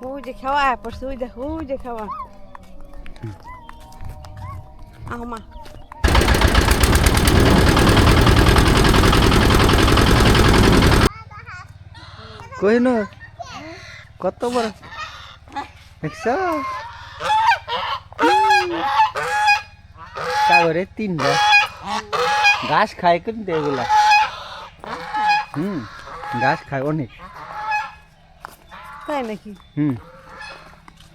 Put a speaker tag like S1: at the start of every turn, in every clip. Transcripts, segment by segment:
S1: ওই যে খাওয়া পড়ছে, ওই দেখো ওই যে খাওয়া। মা
S2: কোহিনূর কত বড় দেখছো? কাগরে তিনটা ঘাস খায় কিন্তু এগুলা। ঘাস খায় অনেক।
S1: তাই নাকি?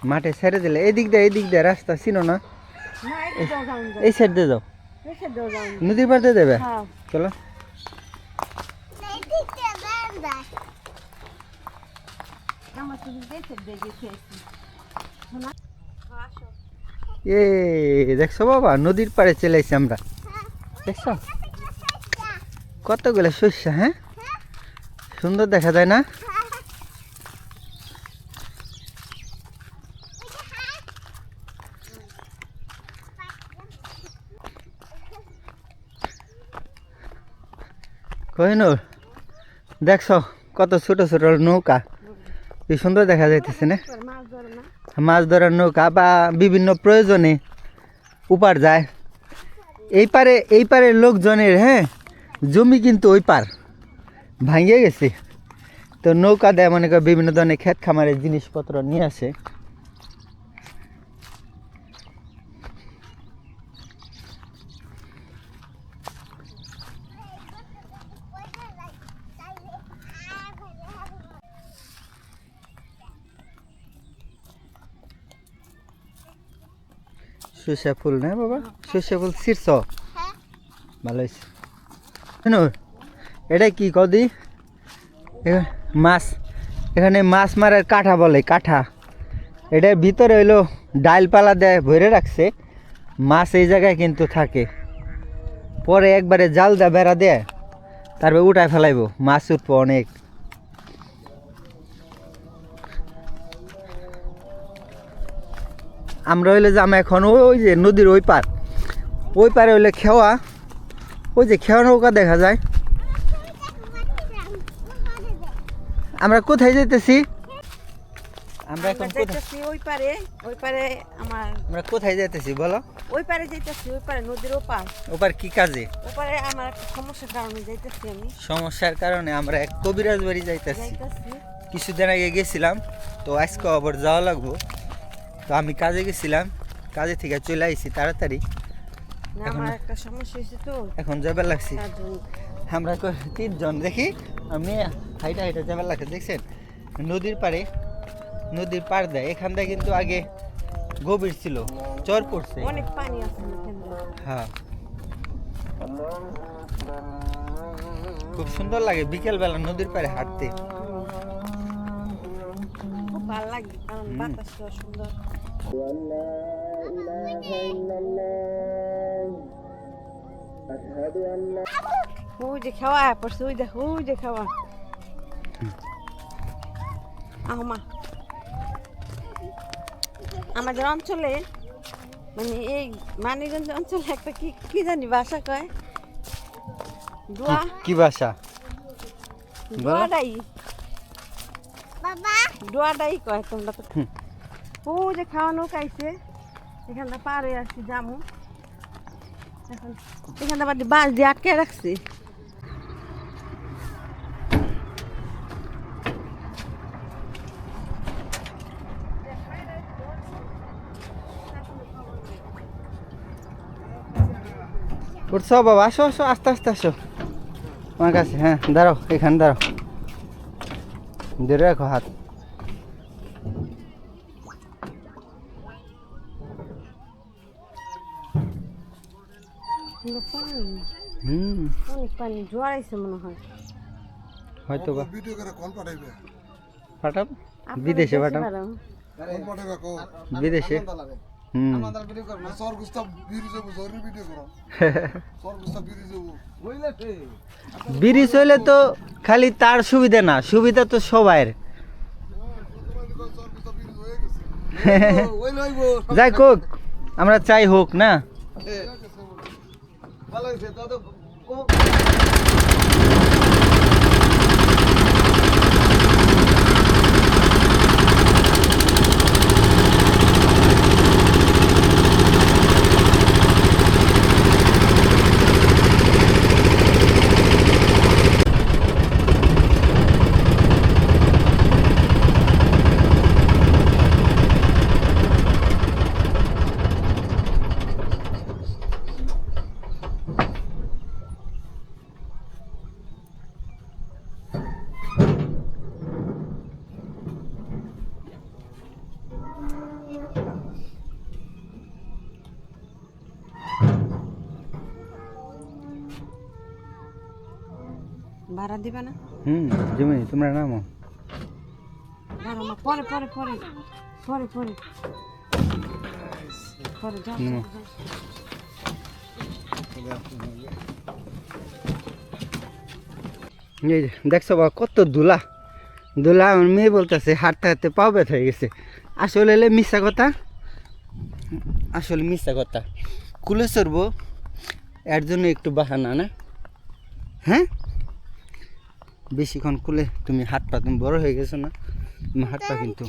S2: মাঠে ছেড়ে দিলে এদিক দিয়ে রাস্তা চিনো না? এই সাইড দিয়ে যাও, নদীর পাড় দিয়ে দেবে। চলো এ দেখছো বাবা, নদীর পাড়ে চলে আসছি আমরা। দেখছো কতগুলো শস্য? হ্যাঁ, সুন্দর দেখা যায় না? কোহিনূর দেখছো কত ছোট ছোট নৌকা, কি সুন্দর দেখা যাইতেছে না? মাছ ধরার নৌকা বা বিভিন্ন প্রয়োজনে উপার যায়। এই পারে লোকজনের জমি কিন্তু ওই পার ভাঙিয়ে গেছে, তো নৌকা দেয় মনে করে বিভিন্ন ধরনের ক্ষেত খামারের জিনিসপত্র নিয়ে আসে। সর্ষে ফুল না বাবা, সর্ষে ফুল ছিড়ছ, ভালো হয়েছে। এটা কি কদি? মাছ, এখানে মাছ মারার কাঠা বলে, কাঠা। এটার ভিতরে হইলো ডালপালা দেয় ভরে রাখছে, মাছ এই জায়গায় কিন্তু থাকে। পরে একবারে জাল দেয়, বেড়া দেয়, তারপরে উঠায় ফেলাইব, মাছ উঠবো অনেক। আমরা হইলে যাম এখন ওই যে নদীর ওই পারে হইলে খেওয়া, ওই যে খেওয়া নৌকা দেখা যায়। আমরা কোথায় যাইতেছি? আমরা এখন
S1: ওই পারে
S2: আমরা কোথায় যাইতেছি বলো?
S1: ওই পারে যাইতেছি, ওই পারে নদীর ওপার।
S2: ওপার কি কাজে?
S1: ওপারে আমার একটা সমস্যার কারণে যাইতেছি আমি।
S2: সমস্যার কারণে আমরা এক কবিরাজ বাড়ি যাইতেছি। কিছুদিন আগে গেছিলাম, তো আজকে আবার যাওয়া লাগবো। তো আমি কাজে গেছিলাম, কাজে থেকে চলে আইছি তাড়াতাড়ি।
S1: আমার একটা সমস্যা হয়েছে, তো
S2: এখন যাবার লাগছি। আমরা 3 জন দেখি, আমি হাইটা যাবার লাগছে। দেখছেন নদীর পাড় দেয়, এখান থেকে কিন্তু আগে গভীর ছিল, চর পড়ছে,
S1: অনেক পানি আছে।
S2: হ্যাঁ, খুব সুন্দর লাগে বিকেল বেলা নদীর পাড়ে হাঁটতে,
S1: খুব ভালো লাগে, কারণ বাতাসটা সুন্দর। ওই যে খাওয়া পড়ছে, ওই দেখো ওই যে খাওয়া। মা আমাদের অঞ্চলে, মানে এই মানিকগঞ্জ অঞ্চলে একটা কি জানি ভাষা কয়,
S2: কি ভাষা?
S1: ডুয়াডাই কয় তোমরা তো। ও যে খাওয়া নৌকা আইছে, এখানটা পারে আসছি জামু। এখন এখানটা বাঁশ দিয়ে আটকে রাখছি।
S2: উঠছো বাবা, আসো আসো, আস্তে আস্তে আসো আমার কাছে। হ্যাঁ দাঁড়াও, এখানে দাঁড়াও, ধরে রাখো হাত।
S1: অনেক পানি, জোয়ার আইছে মনে হয়,
S2: হয়তো বা। পাঠাব বিদেশে, পাঠাব বিদেশে। ব্রিজ হইলে তো খালি তার সুবিধা না, সুবিধা তো সবাই। যাই হোক, আমরা চাই হোক না।
S1: ভাড়া দিবে না?
S2: জমি তোমরা নামো।
S1: ভাড়া না, পরে পরে পরে পরে পরে পরে যাও
S2: হুম।
S1: যাও, যাও।
S2: এই যে দেখছো বা কত ধুলা ধুলা। আমার মেয়ে বলতেছে হাঁটতে হাঁটতে পাও ব্যথা হয়ে গেছে। আসলে এলে মিথ্যা কথা, আসলে মিথ্যা কথা। কুলে চড়বো এর জন্য একটু বাহানা না? হ্যাঁ, বেশিক্ষণ কুলে তুমি হাত পা, তুমি বড় হয়ে গেছো না, তুমি হাত পা কিন্তু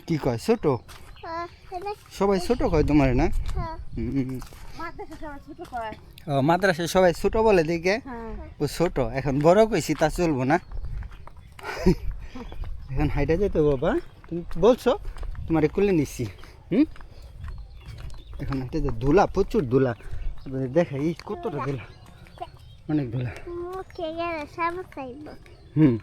S2: কি কয় ছোট, সবাই ছোট কয় তোমার না?
S1: মাদ্রাসা সবাই ছোট কয়।
S2: ও মাদ্রাসায় সবাই ছোট বলে দেখে
S1: হ্যাঁ।
S2: ও ছোট, এখন বড় কইছি তা চলবো না। এখন হাইটা যেতে বাবা, তুমি বলছো তোমার কুলে নিচ্ছি। এখন হাইটা যে ধুলা, প্রচুর ধুলা। এবারে দেখা এই কতটা ধুলা, অনেক ধুলা। হুম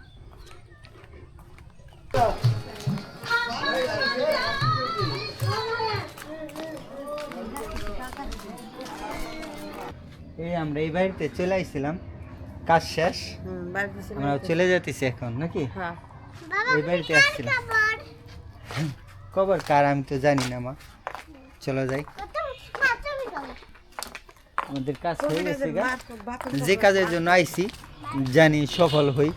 S2: এই আমরা এই বাড়িতে চলে আইছিলাম, কাজ শেষ,
S1: বাড়িতে ছিল।
S2: আমরা চলে যেতেছি এখন নাকি।
S1: হ্যাঁ।
S2: এই বাড়িতে আসছিলাম। কবর কার আমি তো জানি না মা, চলো যাই, আমাদের কাজ হয়ে গেছে গা। যে কাজের জন্য আইছি জানি সফল হই।